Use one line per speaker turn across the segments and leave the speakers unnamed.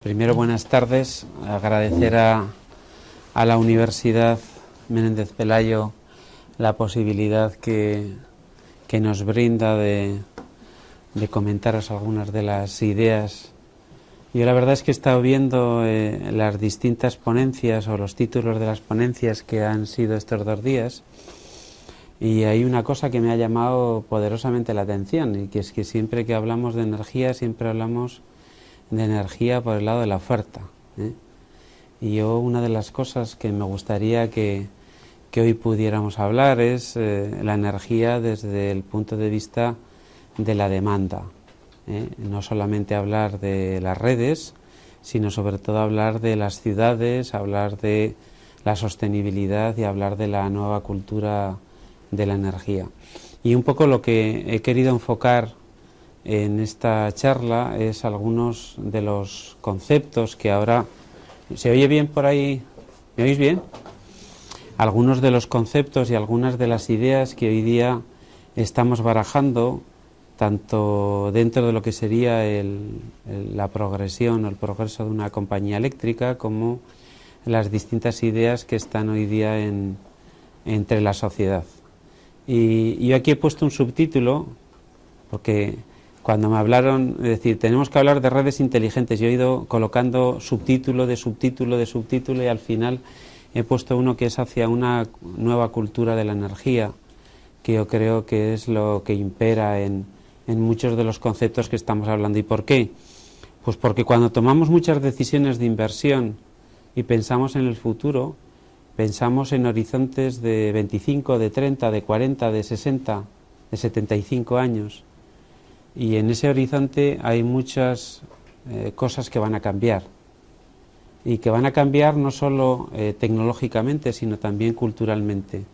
Primero, buenas tardes. Agradecer a la Universidad Menéndez Pelayo la posibilidad que nos brinda de comentaros algunas de las ideas. Yo la verdad es que he estado viendo las distintas ponencias o los títulos de las ponencias que han sido estos 2 días, y hay una cosa que me ha llamado poderosamente la atención, y que es que siempre que hablamos de energía, siempre hablamos de energía por el lado de la oferta, ¿eh? Y yo, una de las cosas que me gustaría que hoy pudiéramos hablar es la energía desde el punto de vista de la demanda, ¿eh? No solamente hablar de las redes, sino sobre todo hablar de las ciudades, hablar de la sostenibilidad y hablar de la nueva cultura de la energía. Y un poco lo que he querido enfocar en esta charla es algunos de los conceptos que ahora... ¿Se oye bien por ahí? ¿Me oís bien? Algunos de los conceptos y algunas de las ideas que hoy día estamos barajando, tanto dentro de lo que sería la progresión o el progreso de una compañía eléctrica, como las distintas ideas que están hoy día entre la sociedad. Y yo aquí he puesto un subtítulo, porque cuando me hablaron, es decir, tenemos que hablar de redes inteligentes, yo he ido colocando subtítulo de subtítulo de subtítulo, y al final he puesto uno que es hacia una nueva cultura de la energía, que yo creo que es lo que impera en muchos de los conceptos que estamos hablando. ¿Y por qué? Pues porque cuando tomamos muchas decisiones de inversión y pensamos en el futuro, pensamos en horizontes de 25, de 30, de 40, de 60, de 75 años. Y en ese horizonte hay muchas cosas que van a cambiar, y que van a cambiar no solo tecnológicamente, sino también culturalmente.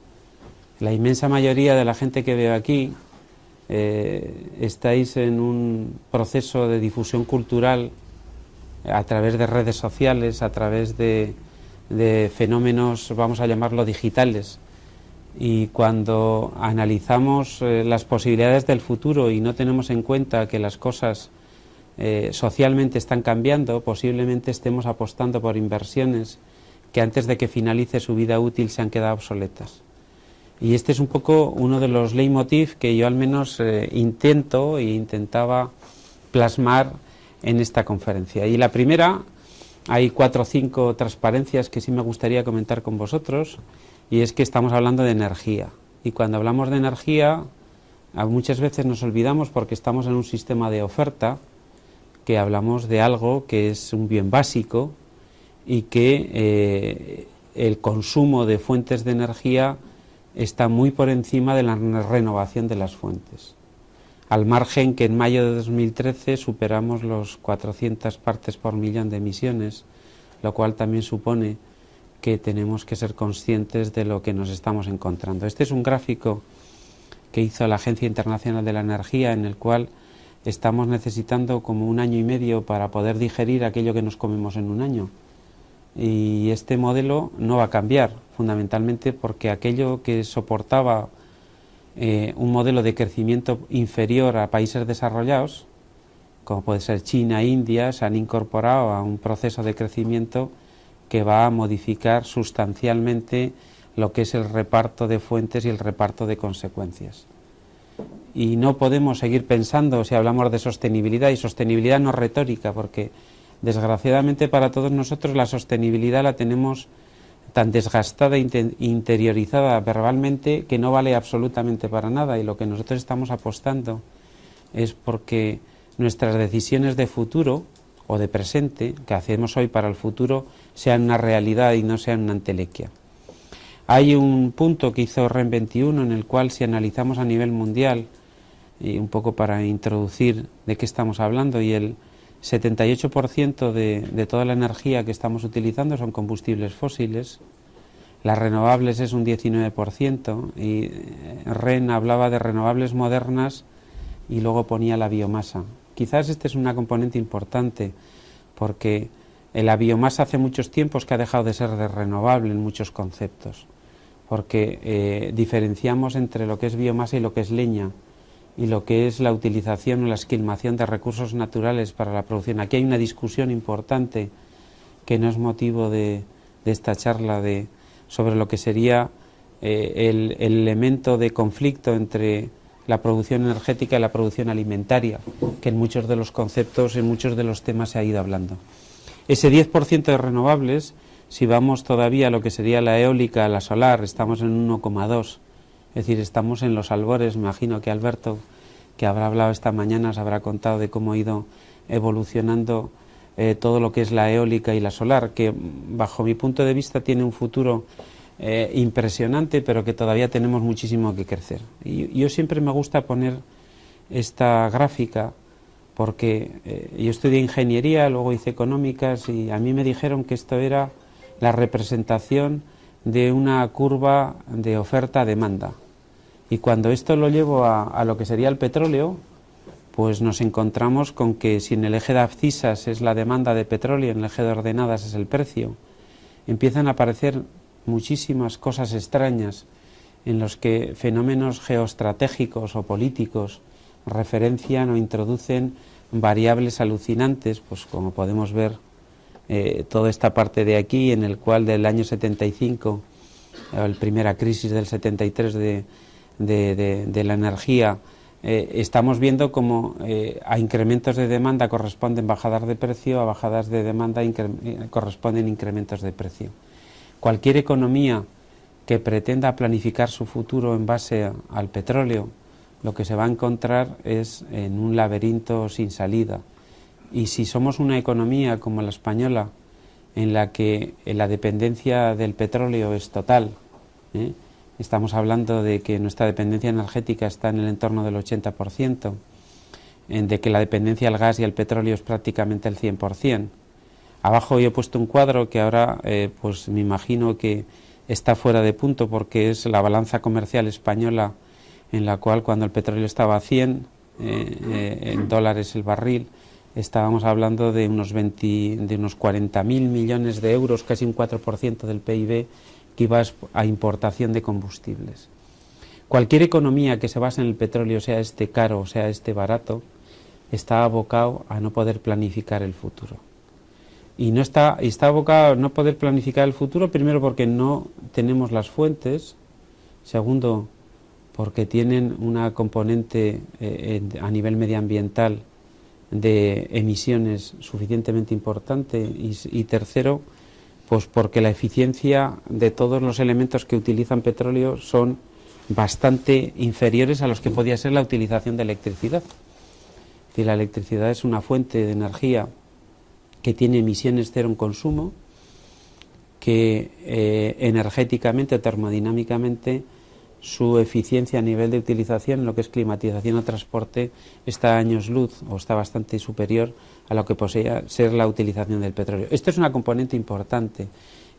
La inmensa mayoría de la gente que veo aquí estáis en un proceso de difusión cultural a través de redes sociales, a través de fenómenos, vamos a llamarlo, digitales. Y cuando analizamos las posibilidades del futuro y no tenemos en cuenta que las cosas socialmente están cambiando, posiblemente estemos apostando por inversiones que antes de que finalice su vida útil se han quedado obsoletas. Y este es un poco uno de los leitmotiv que yo al menos intentaba plasmar en esta conferencia. Y la primera, hay 4 o 5 transparencias que sí me gustaría comentar con vosotros. Y es que estamos hablando de energía, y cuando hablamos de energía muchas veces nos olvidamos, porque estamos en un sistema de oferta, que hablamos de algo que es un bien básico, y que el consumo de fuentes de energía está muy por encima de la renovación de las fuentes, al margen que en mayo de 2013 superamos los 400 partes por millón de emisiones, lo cual también supone que tenemos que ser conscientes de lo que nos estamos encontrando. Este es un gráfico que hizo la Agencia Internacional de la Energía, en el cual estamos necesitando como 1 año y medio para poder digerir aquello que nos comemos en 1 año. Y este modelo no va a cambiar, fundamentalmente porque aquello que soportaba un modelo de crecimiento inferior a países desarrollados, como puede ser China e India, se han incorporado a un proceso de crecimiento que va a modificar sustancialmente lo que es el reparto de fuentes y el reparto de consecuencias. Y no podemos seguir pensando, si hablamos de sostenibilidad, y sostenibilidad no retórica, porque desgraciadamente para todos nosotros la sostenibilidad la tenemos tan desgastada e interiorizada verbalmente que no vale absolutamente para nada, y lo que nosotros estamos apostando es porque nuestras decisiones de futuro o de presente, que hacemos hoy para el futuro, sean una realidad y no sean una entelequia. Hay un punto que hizo REN 21 en el cual, si analizamos a nivel mundial, y un poco para introducir de qué estamos hablando, y el 78% de toda la energía que estamos utilizando son combustibles fósiles, las renovables es un 19%, y REN hablaba de renovables modernas y luego ponía la biomasa. Quizás este es una componente importante, porque la biomasa hace muchos tiempos que ha dejado de ser renovable en muchos conceptos, porque diferenciamos entre lo que es biomasa y lo que es leña, y lo que es la utilización o la esquilmación de recursos naturales para la producción. Aquí hay una discusión importante que no es motivo de esta charla sobre lo que sería el elemento de conflicto entre la producción energética y la producción alimentaria, que en muchos de los conceptos, en muchos de los temas se ha ido hablando. Ese 10% de renovables, si vamos todavía a lo que sería la eólica, la solar, estamos en 1,2. Es decir, estamos en los albores. Me imagino que Alberto, que habrá hablado esta mañana, os habrá contado de cómo ha ido evolucionando todo lo que es la eólica y la solar, que bajo mi punto de vista tiene un futuro impresionante, pero que todavía tenemos muchísimo que crecer. Y yo siempre me gusta poner esta gráfica porque yo estudié ingeniería, luego hice económicas y a mí me dijeron que esto era la representación de una curva de oferta-demanda. Y cuando esto lo llevo a lo que sería el petróleo, pues nos encontramos con que si en el eje de abscisas es la demanda de petróleo, en el eje de ordenadas es el precio, empiezan a aparecer muchísimas cosas extrañas en los que fenómenos geoestratégicos o políticos referencian o introducen variables alucinantes, pues como podemos ver toda esta parte de aquí, en el cual del año 75, la primera crisis del 73 de la energía, estamos viendo como a incrementos de demanda corresponden bajadas de precio, a bajadas de demanda corresponden incrementos de precio. Cualquier economía que pretenda planificar su futuro en base al petróleo, lo que se va a encontrar es en un laberinto sin salida. Y si somos una economía como la española, en la que la dependencia del petróleo es total, estamos hablando de que nuestra dependencia energética está en el entorno del 80%, de que la dependencia al gas y al petróleo es prácticamente el 100%. Abajo yo he puesto un cuadro que ahora pues me imagino que está fuera de punto porque es la balanza comercial española, en la cual cuando el petróleo estaba a 100 en dólares el barril, estábamos hablando de unos 40.000 millones de euros, casi un 4% del PIB, que iba a importación de combustibles. Cualquier economía que se base en el petróleo, sea este caro o sea este barato, está abocado a no poder planificar el futuro. Y está abocado a no poder planificar el futuro, primero porque no tenemos las fuentes, segundo porque tienen una componente a nivel medioambiental de emisiones suficientemente importante y tercero, pues porque la eficiencia de todos los elementos que utilizan petróleo son bastante inferiores a los que podía ser la utilización de electricidad. Es decir, la electricidad es una fuente de energía que tiene emisiones cero en consumo, que energéticamente, termodinámicamente, su eficiencia a nivel de utilización, en lo que es climatización o transporte, está a años luz o está bastante superior a lo que posee ser la utilización del petróleo. Esto es una componente importante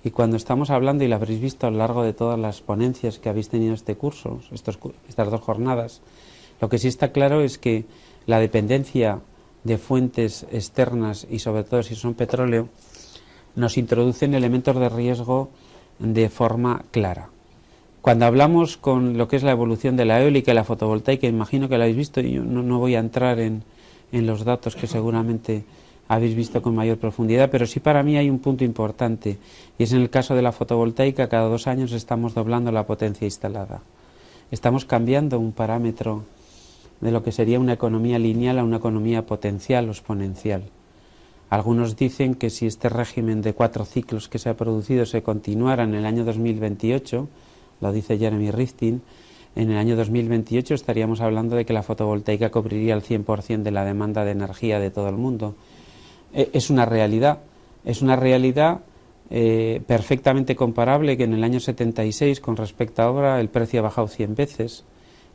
y cuando estamos hablando, y lo habréis visto a lo largo de todas las ponencias que habéis tenido este curso, estas 2 jornadas, lo que sí está claro es que la dependencia de fuentes externas y sobre todo si son petróleo nos introducen elementos de riesgo de forma clara. Cuando hablamos con lo que es la evolución de la eólica y la fotovoltaica, imagino que lo habéis visto, y yo no voy a entrar en los datos que seguramente habéis visto con mayor profundidad, pero sí para mí hay un punto importante, y es en el caso de la fotovoltaica, cada 2 años estamos doblando la potencia instalada. Estamos cambiando un parámetro de lo que sería una economía lineal a una economía potencial o exponencial. Algunos dicen que si este régimen de 4 ciclos que se ha producido se continuara en el año 2028, lo dice Jeremy Rifkin, en el año 2028 estaríamos hablando de que la fotovoltaica cubriría el 100% de la demanda de energía de todo el mundo. Es una realidad perfectamente comparable, que en el año 76 con respecto a ahora el precio ha bajado 100 veces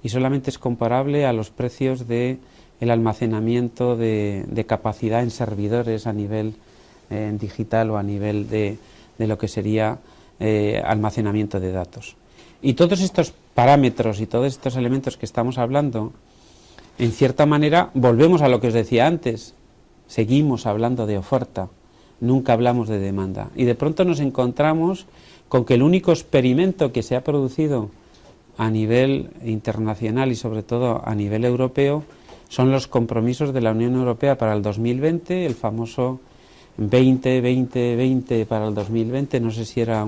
y solamente es comparable a los precios del almacenamiento de capacidad en servidores a nivel digital o a nivel de lo que sería almacenamiento de datos. Y todos estos parámetros y todos estos elementos que estamos hablando, en cierta manera, volvemos a lo que os decía antes. Seguimos hablando de oferta, nunca hablamos de demanda. Y de pronto nos encontramos con que el único experimento que se ha producido a nivel internacional y sobre todo a nivel europeo son los compromisos de la Unión Europea para el 2020, el famoso 20-20-20 para el 2020, no sé si era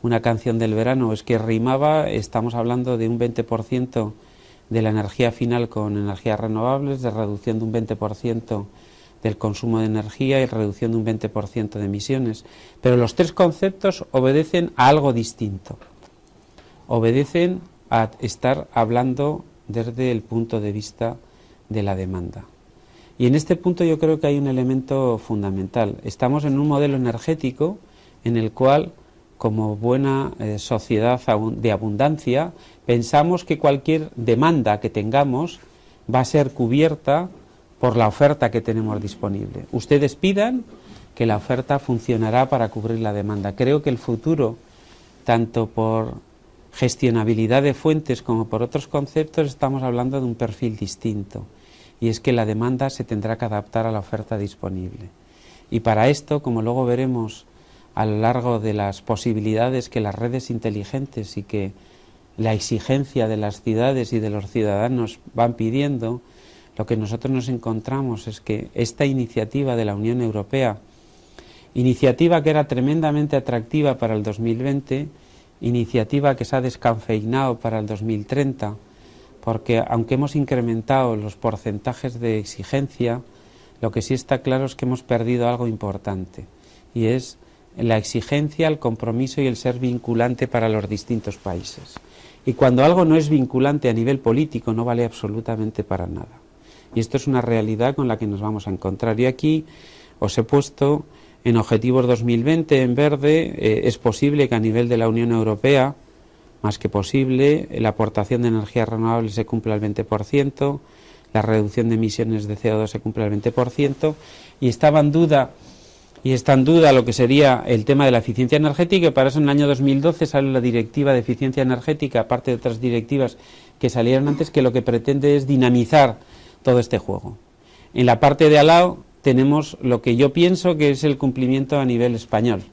una canción del verano o es que rimaba. Estamos hablando de un 20% de la energía final con energías renovables, de reducción de un 20% del consumo de energía y reducción de un 20% de emisiones. Pero los tres conceptos obedecen a algo distinto. Obedecen a estar hablando desde el punto de vista de la demanda. Y en este punto yo creo que hay un elemento fundamental. Estamos en un modelo energético en el cual, como buena sociedad de abundancia, pensamos que cualquier demanda que tengamos va a ser cubierta por la oferta que tenemos disponible. Ustedes pidan que la oferta funcionará para cubrir la demanda. Creo que el futuro, tanto por gestionabilidad de fuentes como por otros conceptos, estamos hablando de un perfil distinto, y es que la demanda se tendrá que adaptar a la oferta disponible. Y para esto, como luego veremos a lo largo de las posibilidades que las redes inteligentes y que la exigencia de las ciudades y de los ciudadanos van pidiendo, lo que nosotros nos encontramos es que esta iniciativa de la Unión Europea, iniciativa que era tremendamente atractiva para el 2020, iniciativa que se ha descafeinado para el 2030, porque aunque hemos incrementado los porcentajes de exigencia, lo que sí está claro es que hemos perdido algo importante, y es la exigencia, el compromiso y el ser vinculante para los distintos países. Y cuando algo no es vinculante a nivel político, no vale absolutamente para nada. Y esto es una realidad con la que nos vamos a encontrar. Y aquí os he puesto en Objetivos 2020 en verde. Es posible que a nivel de la Unión Europea, más que posible, la aportación de energías renovables se cumpla al 20%, la reducción de emisiones de CO2 se cumpla al 20%, y está en duda lo que sería el tema de la eficiencia energética, y para eso en el año 2012 sale la Directiva de Eficiencia Energética, aparte de otras directivas que salieron antes, que lo que pretende es dinamizar todo este juego. En la parte de al lado tenemos lo que yo pienso que es el cumplimiento a nivel español.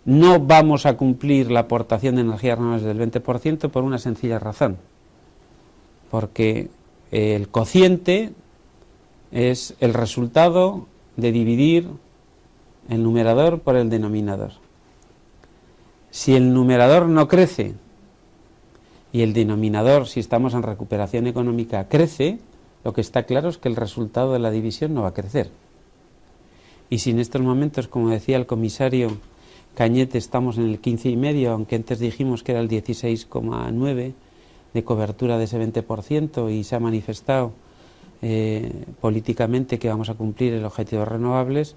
No vamos a cumplir la aportación de energías renovables del 20% por una sencilla razón, porque el cociente es el resultado de dividir el numerador por el denominador. Si el numerador no crece y el denominador, si estamos en recuperación económica, crece, lo que está claro es que el resultado de la división no va a crecer. Y si en estos momentos, como decía el comisario Cañete, estamos en el 15,5, aunque antes dijimos que era el 16,9 de cobertura de ese 20%, y se ha manifestado políticamente que vamos a cumplir el objetivo de renovables,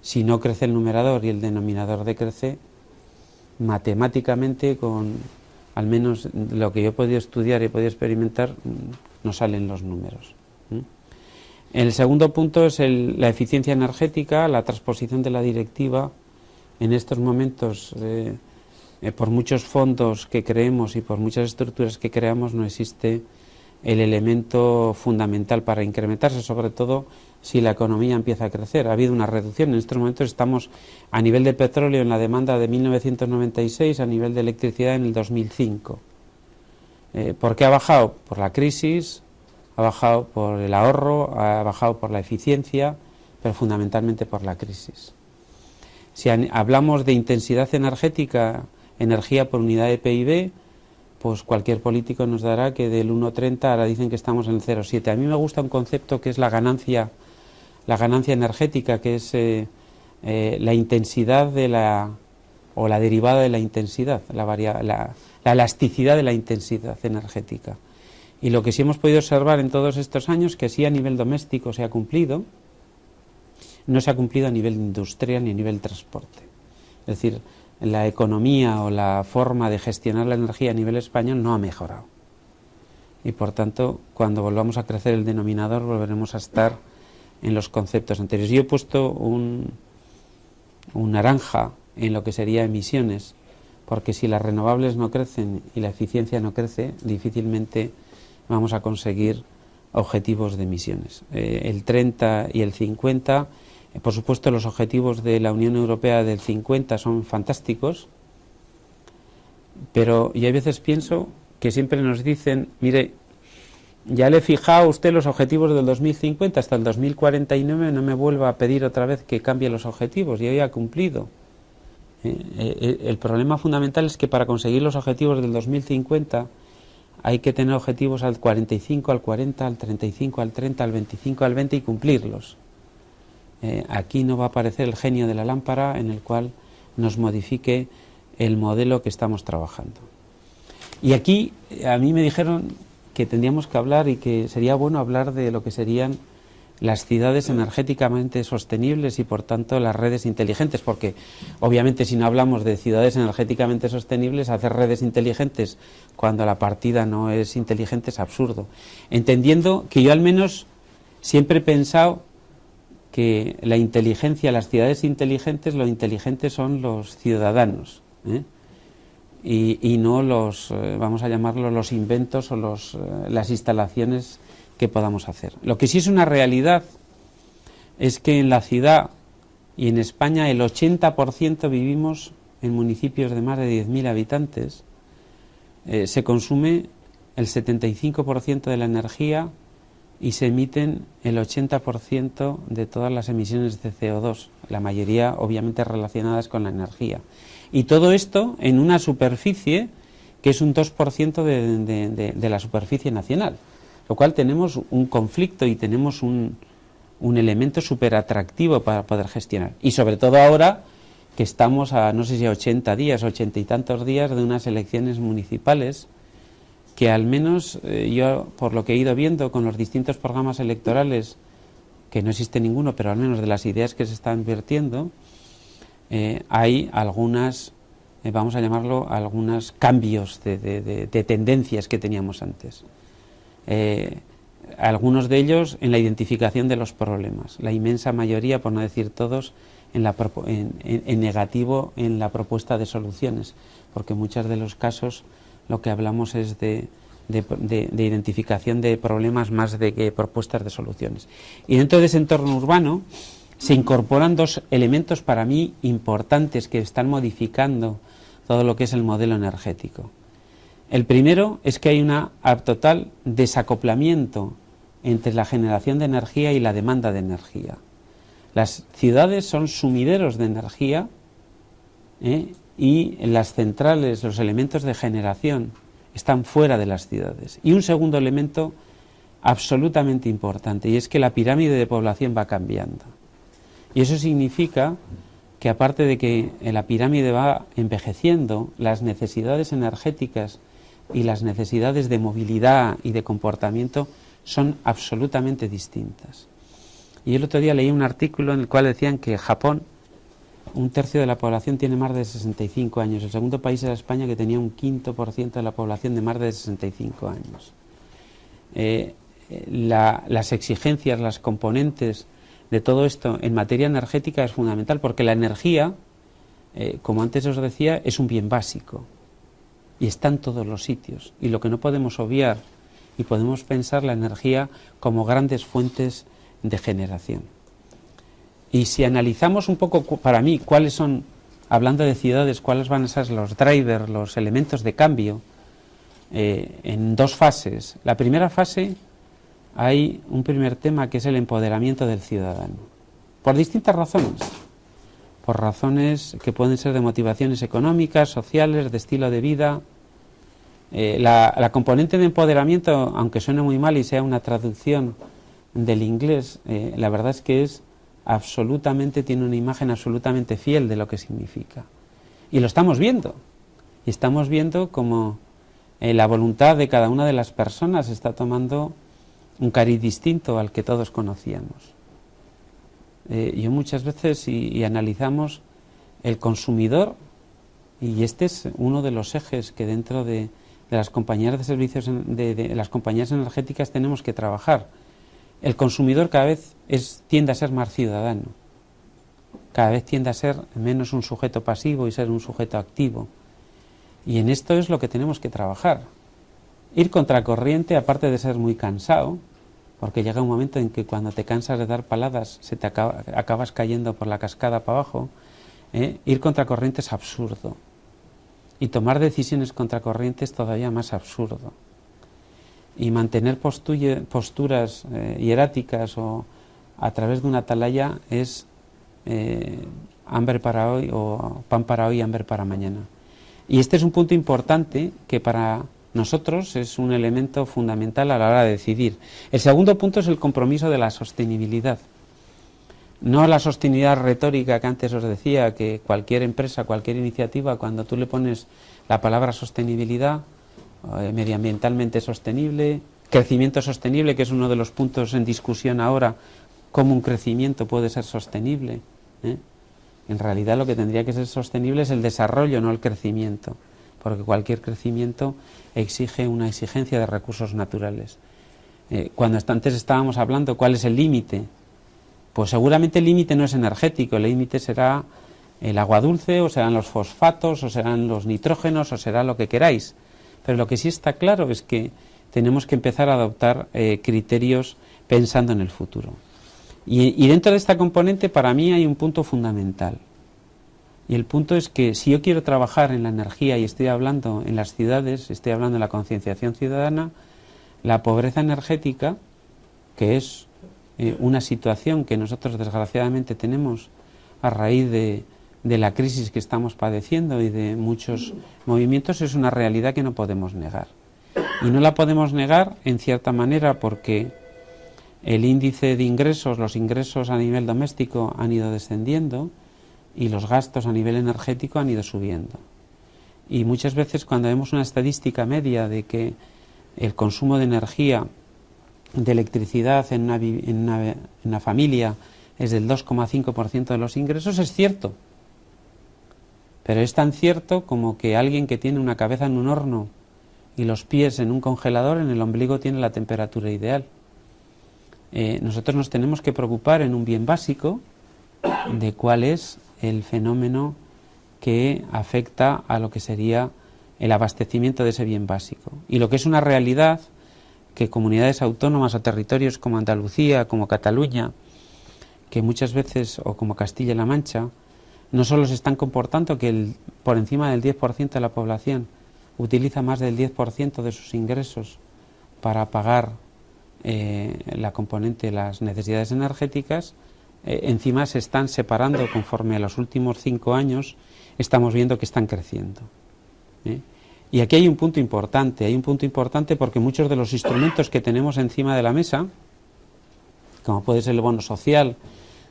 si no crece el numerador y el denominador decrece, matemáticamente, con al menos lo que yo he podido estudiar y he podido experimentar, no salen los números. El segundo punto es la eficiencia energética, la transposición de la directiva. En estos momentos, por muchos fondos que creemos y por muchas estructuras que creamos, no existe el elemento fundamental para incrementarse, sobre todo si la economía empieza a crecer. Ha habido una reducción. En estos momentos estamos a nivel de petróleo en la demanda de 1996, a nivel de electricidad en el 2005. ¿Por qué ha bajado? Por la crisis, ha bajado por el ahorro, ha bajado por la eficiencia, pero fundamentalmente por la crisis. Si hablamos de intensidad energética, energía por unidad de PIB, pues cualquier político nos dará que del 1,30 ahora dicen que estamos en el 0,7. A mí me gusta un concepto que es la ganancia energética, que es la intensidad o la derivada de la intensidad, la elasticidad de la intensidad energética. Y lo que sí hemos podido observar en todos estos años, que sí a nivel doméstico se ha cumplido, no se ha cumplido a nivel industrial ni a nivel transporte. Es decir, la economía o la forma de gestionar la energía a nivel español no ha mejorado. Y por tanto, cuando volvamos a crecer el denominador, volveremos a estar en los conceptos anteriores. Yo he puesto un naranja en lo que sería emisiones, porque si las renovables no crecen y la eficiencia no crece, difícilmente vamos a conseguir objetivos de emisiones. El 30 y el 50, por supuesto los objetivos de la Unión Europea del 50 son fantásticos, pero yo a veces pienso que siempre nos dicen, mire, ya le he fijado a usted los objetivos del 2050, hasta el 2049 no me vuelva a pedir otra vez que cambie los objetivos, yo ya he cumplido. El problema fundamental es que para conseguir los objetivos del 2050 hay que tener objetivos al 45, al 40, al 35, al 30, al 25, al 20 y cumplirlos. Aquí no va a aparecer el genio de la lámpara en el cual nos modifique el modelo que estamos trabajando. Y aquí a mí me dijeron que tendríamos que hablar y que sería bueno hablar de lo que serían las ciudades energéticamente sostenibles y por tanto las redes inteligentes, porque obviamente si no hablamos de ciudades energéticamente sostenibles, hacer redes inteligentes cuando la partida no es inteligente es absurdo. Entendiendo que yo al menos siempre he pensado que la inteligencia, las ciudades inteligentes, lo inteligentes son los ciudadanos, y no los, vamos a llamarlo, los inventos o las instalaciones que podamos hacer. Lo que sí es una realidad es que en la ciudad y en España el 80% vivimos en municipios de más de 10.000 habitantes, se consume el 75% de la energía y se emiten el 80% de todas las emisiones de CO2, la mayoría obviamente relacionadas con la energía. Y todo esto en una superficie que es un 2% de la superficie nacional, lo cual tenemos un conflicto y tenemos un elemento súper atractivo para poder gestionar. Y sobre todo ahora que estamos a, no sé si a 80 días, 80 y tantos días de unas elecciones municipales, que al menos yo, por lo que he ido viendo con los distintos programas electorales, que no existe ninguno, pero al menos de las ideas que se están vertiendo, hay algunas, vamos a llamarlo, algunos cambios de tendencias que teníamos antes. Algunos de ellos en la identificación de los problemas, la inmensa mayoría, por no decir todos, en negativo en la propuesta de soluciones, porque en muchos de los casos lo que hablamos es de identificación de problemas más de que propuestas de soluciones. Y dentro de ese entorno urbano se incorporan dos elementos para mí importantes que están modificando todo lo que es el modelo energético. El primero es que hay un total desacoplamiento entre la generación de energía y la demanda de energía. Las ciudades son sumideros de energía, y las centrales, los elementos de generación, están fuera de las ciudades. Y un segundo elemento absolutamente importante, y es que la pirámide de población va cambiando. Y eso significa que aparte de que la pirámide va envejeciendo, las necesidades energéticas y las necesidades de movilidad y de comportamiento son absolutamente distintas. Y el otro día leí un artículo en el cual decían que Japón, un tercio de la población tiene más de 65 años. El segundo país era España, que tenía un 5% de la población de más de 65 años. Las exigencias, las componentes de todo esto en materia energética es fundamental, porque la energía, como antes os decía, es un bien básico y está en todos los sitios. Y lo que no podemos obviar, y podemos pensar la energía como grandes fuentes de generación. Y si analizamos un poco, para mí, cuáles son, hablando de ciudades, cuáles van a ser los drivers, los elementos de cambio, en dos fases. La primera fase, hay un primer tema que es el empoderamiento del ciudadano, por distintas razones. Por razones que pueden ser de motivaciones económicas, sociales, de estilo de vida. La componente de empoderamiento, aunque suene muy mal y sea una traducción del inglés, la verdad es que tiene una imagen absolutamente fiel de lo que significa. Y lo estamos viendo. Y estamos viendo como la voluntad de cada una de las personas está tomando un cariz distinto al que todos conocíamos. Yo muchas veces, y analizamos el consumidor, y este es uno de los ejes que dentro de las compañías de servicios, de las compañías energéticas tenemos que trabajar. El consumidor cada vez tiende a ser más ciudadano, cada vez tiende a ser menos un sujeto pasivo y ser un sujeto activo. Y en esto es lo que tenemos que trabajar. Ir contracorriente, aparte de ser muy cansado, porque llega un momento en que cuando te cansas de dar paladas acabas cayendo por la cascada para abajo, ir contracorriente es absurdo. y tomar decisiones contracorrientes es todavía más absurdo. Y mantener posturas hieráticas o a través de una atalaya es hambre para hoy o pan para hoy, hambre para mañana. Y este es un punto importante que para nosotros es un elemento fundamental a la hora de decidir. El segundo punto es el compromiso de la sostenibilidad. No la sostenibilidad retórica que antes os decía, que cualquier empresa, cualquier iniciativa, cuando tú le pones la palabra sostenibilidad, medioambientalmente sostenible, crecimiento sostenible, que es uno de los puntos en discusión ahora, cómo un crecimiento puede ser sostenible. En realidad lo que tendría que ser sostenible es el desarrollo, no el crecimiento, porque cualquier crecimiento exige una exigencia de recursos naturales. Cuando antes estábamos hablando cuál es el límite, pues seguramente el límite no es energético, el límite será el agua dulce, o serán los fosfatos, o serán los nitrógenos, o será lo que queráis. Pero lo que sí está claro es que tenemos que empezar a adoptar criterios pensando en el futuro. Y dentro de esta componente para mí hay un punto fundamental. Y el punto es que si yo quiero trabajar en la energía y estoy hablando en las ciudades, estoy hablando de la concienciación ciudadana, la pobreza energética, que es una situación que nosotros desgraciadamente tenemos a raíz de la crisis que estamos padeciendo y de muchos movimientos, es una realidad que no podemos negar. Y no la podemos negar en cierta manera porque el índice de ingresos, los ingresos a nivel doméstico han ido descendiendo y los gastos a nivel energético han ido subiendo. Y muchas veces cuando vemos una estadística media de que el consumo de energía, de electricidad en una familia es del 2,5% de los ingresos, es cierto. Pero es tan cierto como que alguien que tiene una cabeza en un horno y los pies en un congelador, en el ombligo tiene la temperatura ideal. Nosotros nos tenemos que preocupar en un bien básico de cuál es el fenómeno que afecta a lo que sería el abastecimiento de ese bien básico. Y lo que es una realidad que comunidades autónomas o territorios como Andalucía, como Cataluña, que muchas veces, o como Castilla-La Mancha, no solo se están comportando que por encima del 10% de la población utiliza más del 10% de sus ingresos para pagar la componente de las necesidades energéticas, encima se están separando conforme a los últimos 5 años, estamos viendo que están creciendo. Y aquí hay un punto importante porque muchos de los instrumentos que tenemos encima de la mesa, como puede ser el bono social,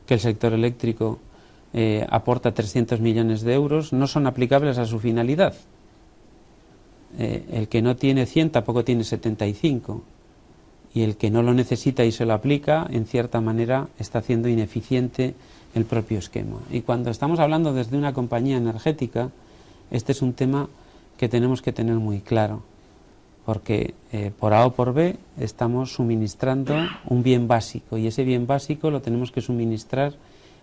que el sector eléctrico aporta 300 millones de euros, no son aplicables a su finalidad. El que no tiene 100 tampoco tiene 75. Y el que no lo necesita y se lo aplica, en cierta manera, está haciendo ineficiente el propio esquema. Y cuando estamos hablando desde una compañía energética, este es un tema que tenemos que tener muy claro, porque por A o por B estamos suministrando un bien básico, y ese bien básico lo tenemos que suministrar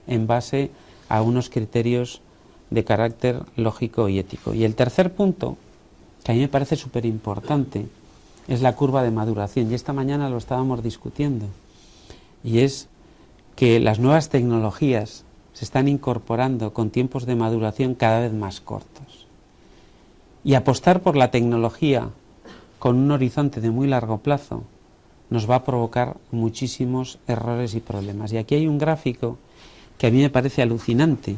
en base a unos criterios de carácter lógico y ético. Y el tercer punto, que a mí me parece súper importante, es la curva de maduración, y esta mañana lo estábamos discutiendo, y es que las nuevas tecnologías se están incorporando con tiempos de maduración cada vez más cortos. Y apostar por la tecnología con un horizonte de muy largo plazo nos va a provocar muchísimos errores y problemas. Y aquí hay un gráfico que a mí me parece alucinante,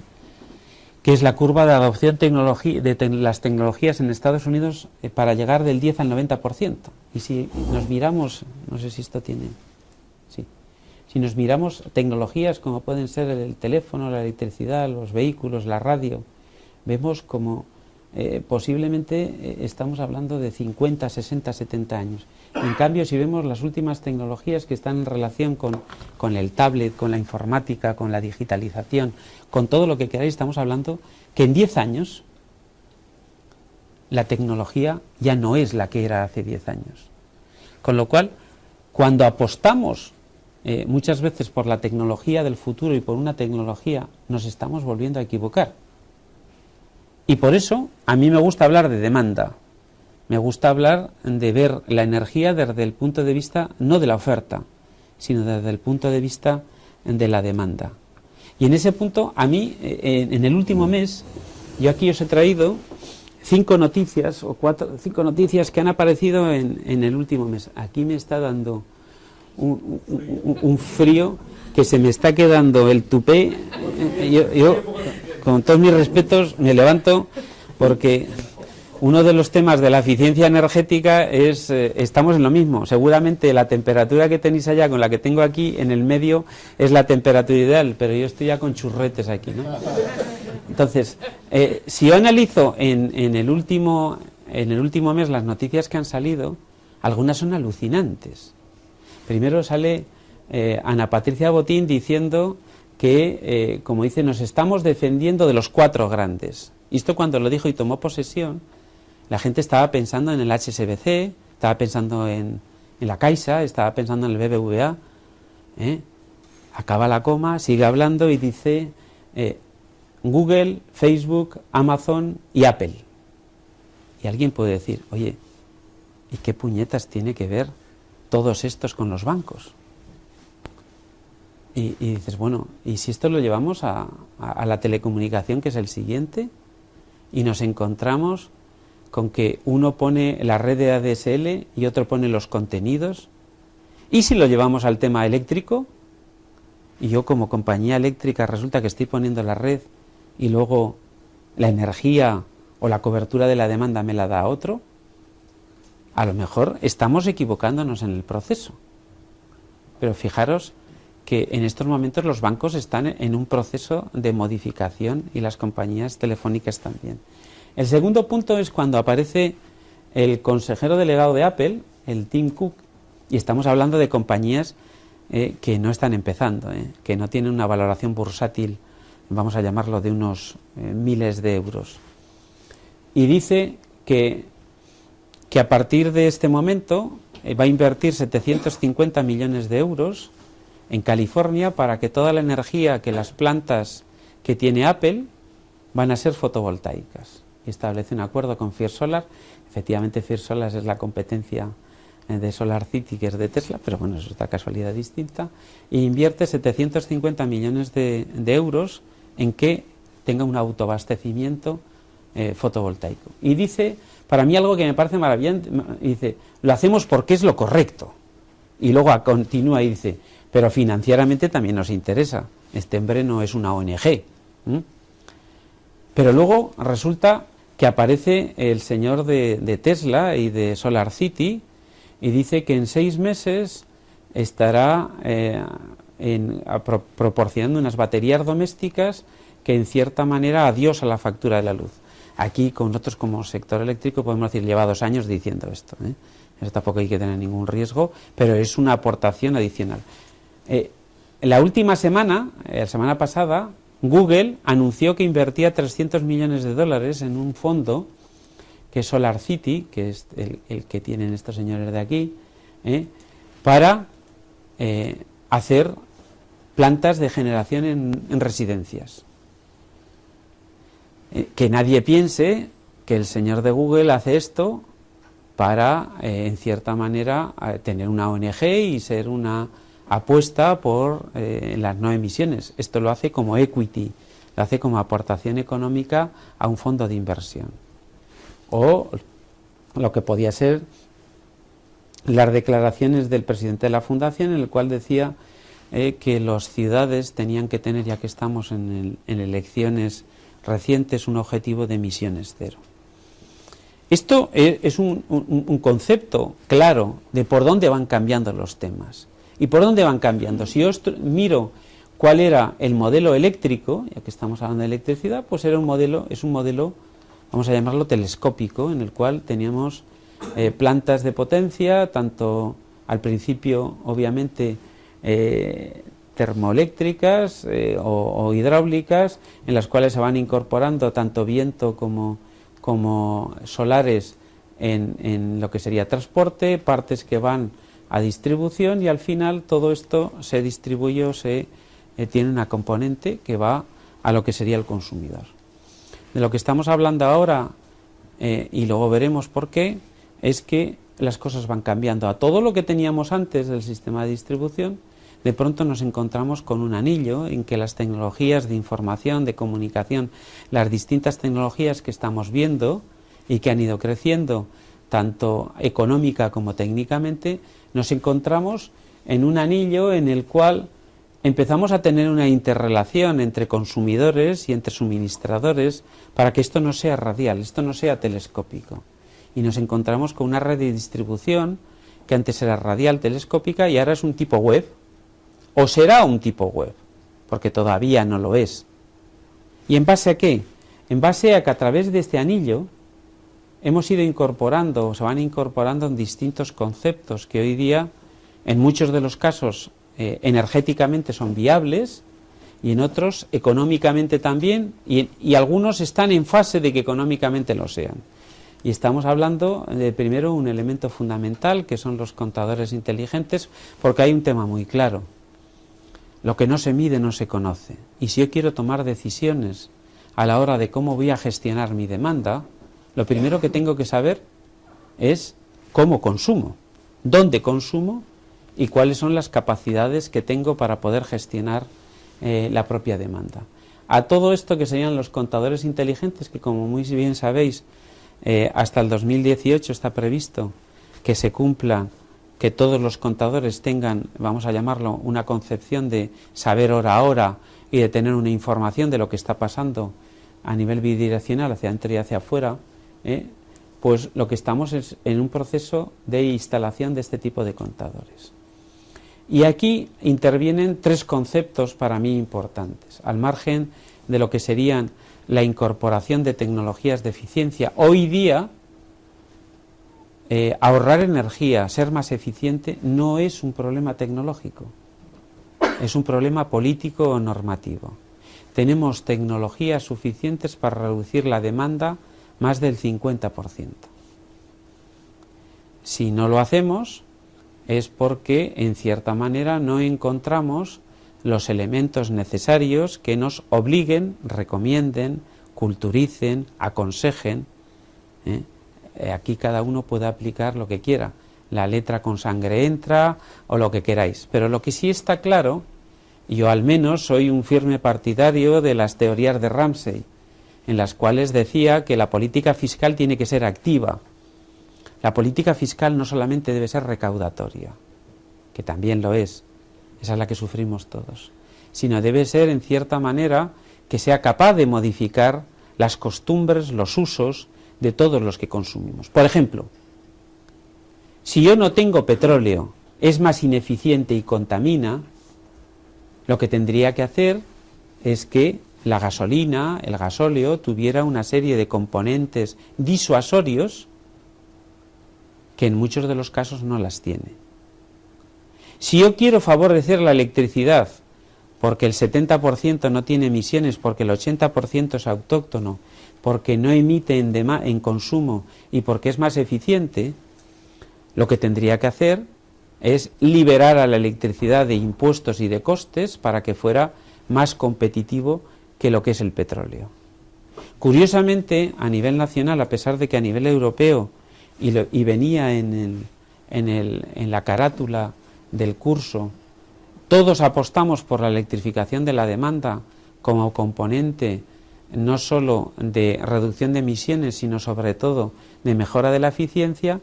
que es la curva de adopción de las tecnologías en Estados Unidos para llegar del 10 al 90%. Y si nos miramos, no sé si esto tiene... Sí. Si nos miramos tecnologías como pueden ser el teléfono, la electricidad, los vehículos, la radio, vemos como posiblemente estamos hablando de 50, 60, 70 años. En cambio, si vemos las últimas tecnologías que están en relación con el tablet, con la informática, con la digitalización, con todo lo que queráis, estamos hablando que en 10 años la tecnología ya no es la que era hace 10 años. Con lo cual, cuando apostamos muchas veces por la tecnología del futuro y por una tecnología, nos estamos volviendo a equivocar. Y por eso a mí me gusta hablar de demanda. Me gusta hablar de ver la energía desde el punto de vista no de la oferta, sino desde el punto de vista de la demanda. Y en ese punto, a mí, en el último mes, yo aquí os he traído 5 noticias o 5 noticias que han aparecido en el último mes. Aquí me está dando un frío que se me está quedando el tupé. Yo, con todos mis respetos, me levanto porque uno de los temas de la eficiencia energética es, estamos en lo mismo. Seguramente la temperatura que tenéis allá con la que tengo aquí en el medio es la temperatura ideal, pero yo estoy ya con churretes aquí, ¿no? Entonces, si yo analizo en el último mes las noticias que han salido, algunas son alucinantes. Primero sale Ana Patricia Botín diciendo que, como dice, nos estamos defendiendo de los 4 grandes. Y esto cuando lo dijo y tomó posesión, la gente estaba pensando en el HSBC, estaba pensando en la Caixa, estaba pensando en el BBVA. Acaba la coma, sigue hablando y dice Google, Facebook, Amazon y Apple. Y alguien puede decir, oye, ¿y qué puñetas tiene que ver todos estos con los bancos? Y dices, bueno, ¿y si esto lo llevamos a la telecomunicación, que es el siguiente? Y nos encontramos con que uno pone la red de ADSL y otro pone los contenidos. ¿Y si lo llevamos al tema eléctrico? Y yo como compañía eléctrica resulta que estoy poniendo la red y luego la energía o la cobertura de la demanda me la da otro. A lo mejor estamos equivocándonos en el proceso. Pero fijaros que en estos momentos los bancos están en un proceso de modificación y las compañías telefónicas también. El segundo punto es cuando aparece el consejero delegado de Apple, el Tim Cook, y estamos hablando de compañías que no están empezando, que no tienen una valoración bursátil, vamos a llamarlo, de unos miles de euros. Y dice que a partir de este momento va a invertir 750 millones de euros en California para que toda la energía que las plantas que tiene Apple van a ser fotovoltaicas. Y establece un acuerdo con First Solar. Efectivamente, First Solar es la competencia de SolarCity, que es de Tesla, pero bueno, es otra casualidad distinta. E invierte 750 millones de euros en que tenga un autoabastecimiento fotovoltaico. Y dice, para mí algo que me parece maravilloso, dice, lo hacemos porque es lo correcto. Y luego continúa y dice, pero financieramente también nos interesa. Este hombre no es una ONG. Pero luego resulta que aparece el señor de Tesla y de SolarCity y dice que en 6 meses estará proporcionando unas baterías domésticas que en cierta manera adiós a la factura de la luz. Aquí con nosotros como sector eléctrico podemos decir, lleva 2 años diciendo esto. Eso tampoco hay que tener ningún riesgo, pero es una aportación adicional. La última semana, la semana pasada, Google anunció que invertía 300 millones de dólares en un fondo que es SolarCity, que es el que tienen estos señores de aquí, para hacer plantas de generación en residencias. Que nadie piense que el señor de Google hace esto para, en cierta manera, tener una ONG y ser una apuesta por las no emisiones. Esto lo hace como equity, lo hace como aportación económica a un fondo de inversión. O lo que podía ser las declaraciones del presidente de la fundación, en el cual decía que las ciudades tenían que tener, ya que estamos en elecciones recientes, un objetivo de emisiones cero. Esto es un concepto claro de por dónde van cambiando los temas. ¿Y por dónde van cambiando? Si yo miro cuál era el modelo eléctrico, ya que estamos hablando de electricidad, pues es un modelo, vamos a llamarlo telescópico, en el cual teníamos plantas de potencia, tanto al principio, obviamente, termoeléctricas o hidráulicas, en las cuales se van incorporando tanto viento como solares en lo que sería transporte, partes que van a distribución, y al final todo esto se distribuye o tiene una componente que va a lo que sería el consumidor. De lo que estamos hablando ahora, y luego veremos por qué, es que las cosas van cambiando. A todo lo que teníamos antes del sistema de distribución, de pronto nos encontramos con un anillo en que las tecnologías de información, de comunicación, las distintas tecnologías que estamos viendo, y que han ido creciendo tanto económica como técnicamente, nos encontramos en un anillo en el cual empezamos a tener una interrelación entre consumidores y entre suministradores para que esto no sea radial, esto no sea telescópico. Y nos encontramos con una red de distribución que antes era radial, telescópica, y ahora es un tipo web, o será un tipo web, porque todavía no lo es. ¿Y en base a qué? En base a que a través de este anillo hemos ido incorporando, o se van incorporando en distintos conceptos que hoy día, en muchos de los casos, energéticamente son viables, y en otros económicamente también, y algunos están en fase de que económicamente lo sean. Y estamos hablando de primero un elemento fundamental, que son los contadores inteligentes, porque hay un tema muy claro. Lo que no se mide no se conoce. Y si yo quiero tomar decisiones a la hora de cómo voy a gestionar mi demanda, lo primero que tengo que saber es cómo consumo, dónde consumo y cuáles son las capacidades que tengo para poder gestionar la propia demanda. A todo esto que serían los contadores inteligentes, que como muy bien sabéis, hasta el 2018 está previsto que se cumpla, que todos los contadores tengan, vamos a llamarlo, una concepción de saber hora a hora y de tener una información de lo que está pasando a nivel bidireccional hacia adentro y hacia afuera, pues lo que estamos es en un proceso de instalación de este tipo de contadores. Y aquí intervienen tres conceptos para mí importantes, al margen de lo que serían la incorporación de tecnologías de eficiencia. Hoy día, ahorrar energía, ser más eficiente, no es un problema tecnológico, es un problema político o normativo. Tenemos tecnologías suficientes para reducir la demanda más del 50%. Si no lo hacemos, es porque, en cierta manera, no encontramos los elementos necesarios que nos obliguen, recomienden, culturicen, aconsejen. Aquí cada uno puede aplicar lo que quiera. La letra con sangre entra o lo que queráis. Pero lo que sí está claro, yo al menos soy un firme partidario de las teorías de Ramsey, en las cuales decía que la política fiscal tiene que ser activa. La política fiscal no solamente debe ser recaudatoria, que también lo es, esa es la que sufrimos todos, sino debe ser, en cierta manera, que sea capaz de modificar las costumbres, los usos de todos los que consumimos. Por ejemplo, si yo no tengo petróleo, es más ineficiente y contamina, lo que tendría que hacer es que la gasolina, el gasóleo, tuviera una serie de componentes disuasorios que en muchos de los casos no las tiene. Si yo quiero favorecer la electricidad, porque el 70% no tiene emisiones, porque el 80% es autóctono, porque no emite en consumo y porque es más eficiente, lo que tendría que hacer es liberar a la electricidad de impuestos y de costes para que fuera más competitivo que lo que es el petróleo. Curiosamente, a nivel nacional, a pesar de que a nivel europeo, y venía en la carátula del curso, todos apostamos por la electrificación de la demanda como componente no solo de reducción de emisiones, sino sobre todo de mejora de la eficiencia.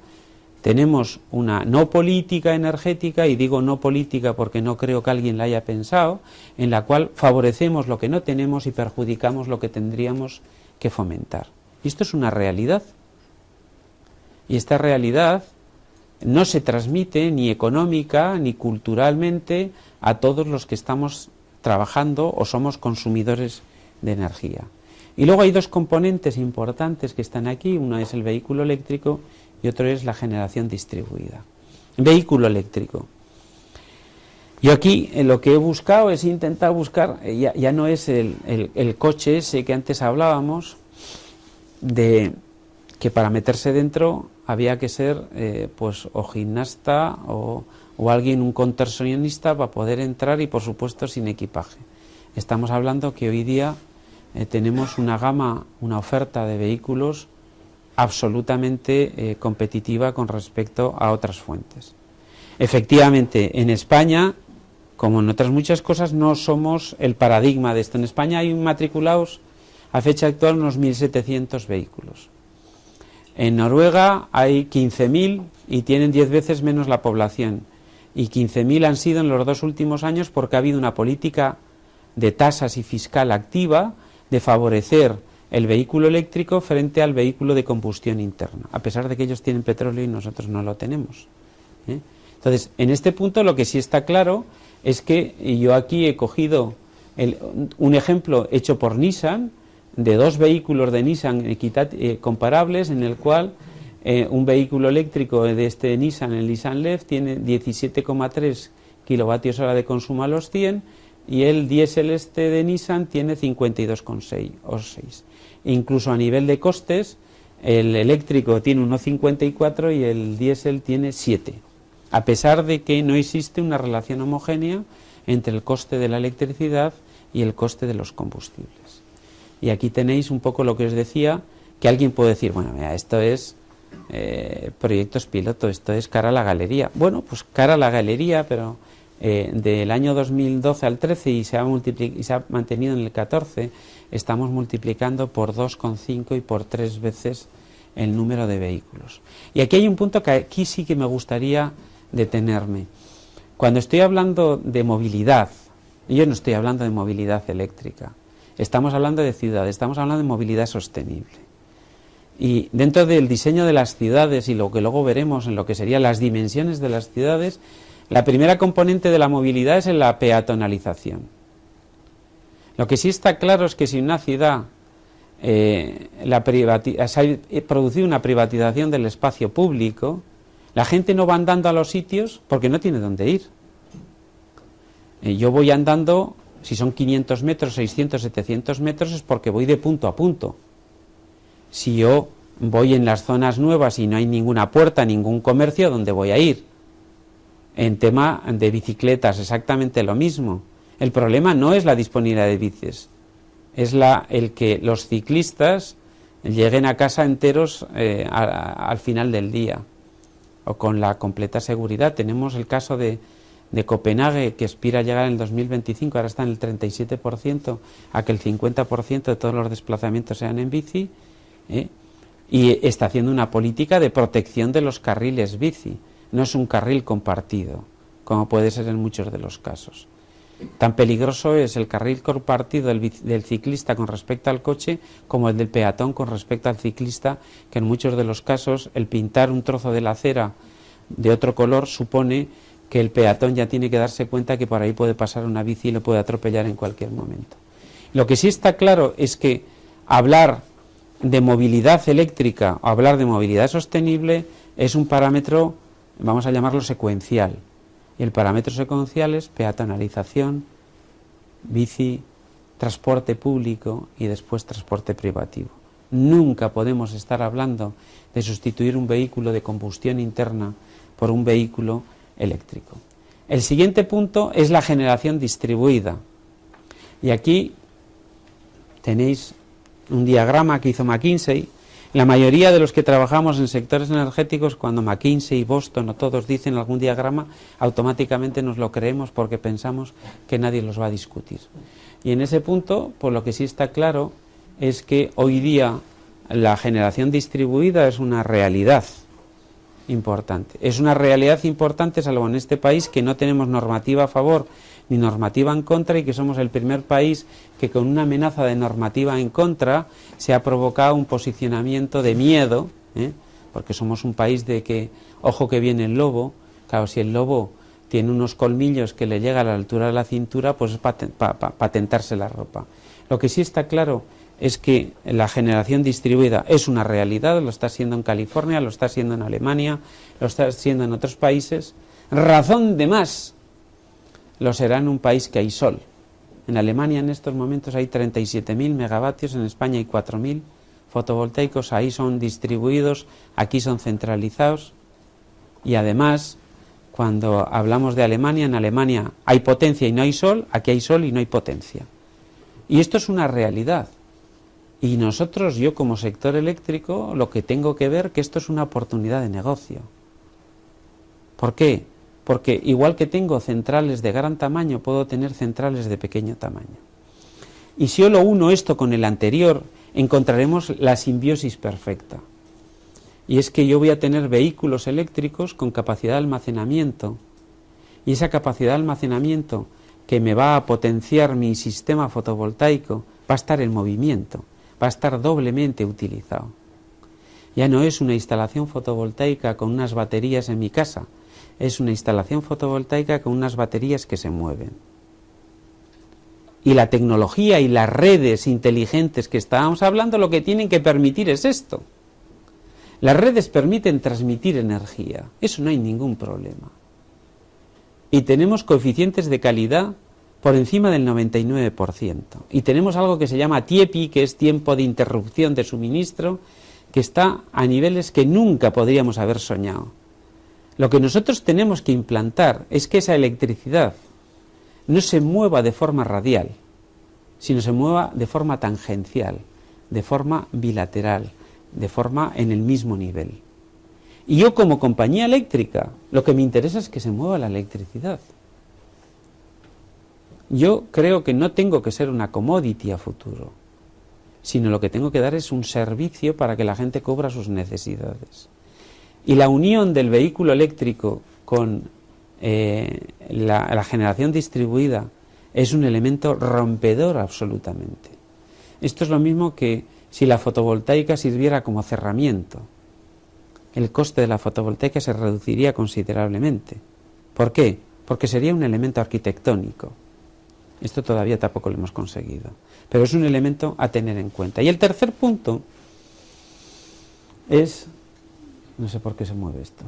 Tenemos una no política energética, y digo no política porque no creo que alguien la haya pensado, en la cual favorecemos lo que no tenemos y perjudicamos lo que tendríamos que fomentar. Y esto es una realidad. Y esta realidad no se transmite ni económica ni culturalmente a todos los que estamos trabajando o somos consumidores de energía. Y luego hay dos componentes importantes que están aquí, uno es el vehículo eléctrico y otro es la generación distribuida. Vehículo eléctrico. Yo aquí lo que he buscado es intentar buscar, ya no es el coche ese que antes hablábamos, de que para meterse dentro había que ser pues o gimnasta o alguien, un contorsionista, para poder entrar, y por supuesto sin equipaje. Estamos hablando que hoy día tenemos una gama, una oferta de vehículos absolutamente competitiva con respecto a otras fuentes. Efectivamente, en España, como en otras muchas cosas, no somos el paradigma de esto. En España hay matriculados a fecha actual unos 1.700 vehículos. En Noruega hay 15.000 y tienen 10 veces menos la población. Y 15.000 han sido en los 2 últimos años porque ha habido una política de tasas y fiscal activa de favorecer el vehículo eléctrico frente al vehículo de combustión interna, a pesar de que ellos tienen petróleo y nosotros no lo tenemos. Entonces, en este punto lo que sí está claro es que yo aquí he cogido un ejemplo hecho por Nissan, de 2 vehículos de Nissan comparables, en el cual un vehículo eléctrico de este Nissan, el Nissan Leaf, tiene 17,3 kilovatios hora de consumo a los 100, y el diésel este de Nissan tiene 52,6 o 6. Incluso a nivel de costes, el eléctrico tiene 1,54 y el diésel tiene 7, a pesar de que no existe una relación homogénea entre el coste de la electricidad y el coste de los combustibles. Y aquí tenéis un poco lo que os decía, que alguien puede decir, bueno, mira, esto es proyectos piloto, esto es cara a la galería. Bueno, pues cara a la galería, pero del año 2012 al 13 y se ha mantenido en el 14, estamos multiplicando por 2,5 y por 3 veces el número de vehículos. Y aquí hay un punto que aquí sí que me gustaría detenerme. Cuando estoy hablando de movilidad, yo no estoy hablando de movilidad eléctrica, estamos hablando de ciudades, estamos hablando de movilidad sostenible. Y dentro del diseño de las ciudades y lo que luego veremos en lo que serían las dimensiones de las ciudades, la primera componente de la movilidad es en la peatonalización. Lo que sí está claro es que si una ciudad se ha producido una privatización del espacio público, la gente no va andando a los sitios porque no tiene dónde ir. Yo voy andando, si son 500 metros, 600, 700 metros, es porque voy de punto a punto. Si yo voy en las zonas nuevas y no hay ninguna puerta, ningún comercio, ¿dónde voy a ir? En tema de bicicletas, exactamente lo mismo. El problema no es la disponibilidad de bicis, es el que los ciclistas lleguen a casa enteros al final del día, o con la completa seguridad. Tenemos el caso de Copenhague, que aspira a llegar en el 2025, ahora está en el 37%, a que el 50% de todos los desplazamientos sean en bici, y está haciendo una política de protección de los carriles bici. No es un carril compartido, como puede ser en muchos de los casos. Tan peligroso es el carril compartido del ciclista con respecto al coche como el del peatón con respecto al ciclista, que en muchos de los casos el pintar un trozo de la acera de otro color supone que el peatón ya tiene que darse cuenta que por ahí puede pasar una bici y lo puede atropellar en cualquier momento. Lo que sí está claro es que hablar de movilidad eléctrica o hablar de movilidad sostenible es un parámetro, vamos a llamarlo secuencial. Y el parámetro secuencial es peatonalización, bici, transporte público y después transporte privativo. Nunca podemos estar hablando de sustituir un vehículo de combustión interna por un vehículo eléctrico. El siguiente punto es la generación distribuida. Y aquí tenéis un diagrama que hizo McKinsey. La mayoría de los que trabajamos en sectores energéticos, cuando McKinsey, Boston o todos dicen algún diagrama, automáticamente nos lo creemos porque pensamos que nadie los va a discutir. Y en ese punto, pues lo que sí está claro es que hoy día la generación distribuida es una realidad importante. Es una realidad importante, salvo en este país, que no tenemos normativa a favor ni normativa en contra, y que somos el primer país que con una amenaza de normativa en contra se ha provocado un posicionamiento de miedo, porque somos un país de que, ojo que viene el lobo. Claro, si el lobo tiene unos colmillos que le llega a la altura de la cintura, pues es para tentarse la ropa. Lo que sí está claro es que la generación distribuida es una realidad, lo está siendo en California, lo está siendo en Alemania, lo está siendo en otros países. Razón de más lo será en un país que hay sol. En Alemania en estos momentos hay 37.000 megavatios, en España hay 4.000 fotovoltaicos, ahí son distribuidos, aquí son centralizados. Y además, cuando hablamos de Alemania, en Alemania hay potencia y no hay sol, aquí hay sol y no hay potencia. Y esto es una realidad. Y nosotros, yo como sector eléctrico, lo que tengo que ver que esto es una oportunidad de negocio. ¿Por qué? Porque igual que tengo centrales de gran tamaño, puedo tener centrales de pequeño tamaño. Y si yo lo uno esto con el anterior, encontraremos la simbiosis perfecta. y es que yo voy a tener vehículos eléctricos con capacidad de almacenamiento, y esa capacidad de almacenamiento que me va a potenciar mi sistema fotovoltaico va a estar en movimiento, va a estar doblemente utilizado. Ya no es una instalación fotovoltaica con unas baterías en mi casa, es una instalación fotovoltaica con unas baterías que se mueven. Y la tecnología y las redes inteligentes que estábamos hablando lo que tienen que permitir es esto. Las redes permiten transmitir energía, eso no hay ningún problema. Y tenemos coeficientes de calidad por encima del 99%. Y tenemos algo que se llama TIEPI, que es tiempo de interrupción de suministro, que está a niveles que nunca podríamos haber soñado. Lo que nosotros tenemos que implantar es que esa electricidad no se mueva de forma radial, sino se mueva de forma tangencial, de forma bilateral, de forma en el mismo nivel. Y yo como compañía eléctrica, lo que me interesa es que se mueva la electricidad. Yo creo que no tengo que ser una commodity a futuro, sino lo que tengo que dar es un servicio para que la gente cubra sus necesidades. Y la unión del vehículo eléctrico con la generación distribuida es un elemento rompedor absolutamente. Esto es lo mismo que si la fotovoltaica sirviera como cerramiento. El coste de la fotovoltaica se reduciría considerablemente. ¿Por qué? Porque sería un elemento arquitectónico. Esto todavía tampoco lo hemos conseguido, pero es un elemento a tener en cuenta. Y el tercer punto es... no sé por qué se mueve esto.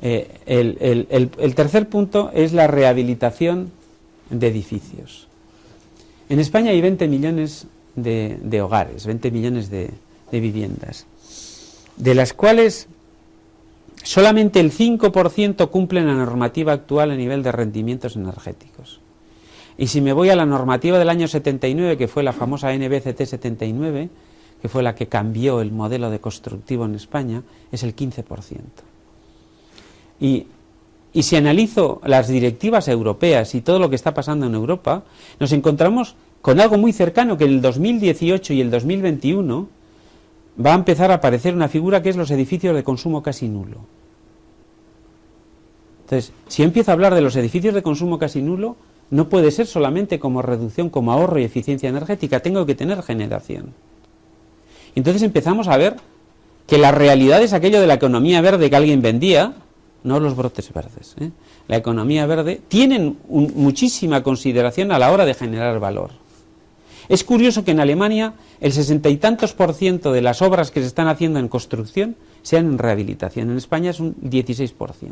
El tercer punto es la rehabilitación de edificios. En España hay 20 millones de hogares, 20 millones de viviendas, de las cuales solamente el 5% cumplen la normativa actual a nivel de rendimientos energéticos. Y si me voy a la normativa del año 79, que fue la famosa NBCT 79, que fue la que cambió el modelo de constructivo en España, es el 15%. Y si analizo las directivas europeas y todo lo que está pasando en Europa, nos encontramos con algo muy cercano, que en el 2018 y el 2021 va a empezar a aparecer una figura que es los edificios de consumo casi nulo. Entonces, si empiezo a hablar de los edificios de consumo casi nulo, no puede ser solamente como reducción, como ahorro y eficiencia energética, tengo que tener generación. Entonces empezamos a ver que la realidad es aquello de la economía verde que alguien vendía, no los brotes verdes, la economía verde, tienen muchísima consideración a la hora de generar valor. Es curioso que en Alemania el 60 y tantos % de las obras que se están haciendo en construcción sean en rehabilitación. En España es un 16%.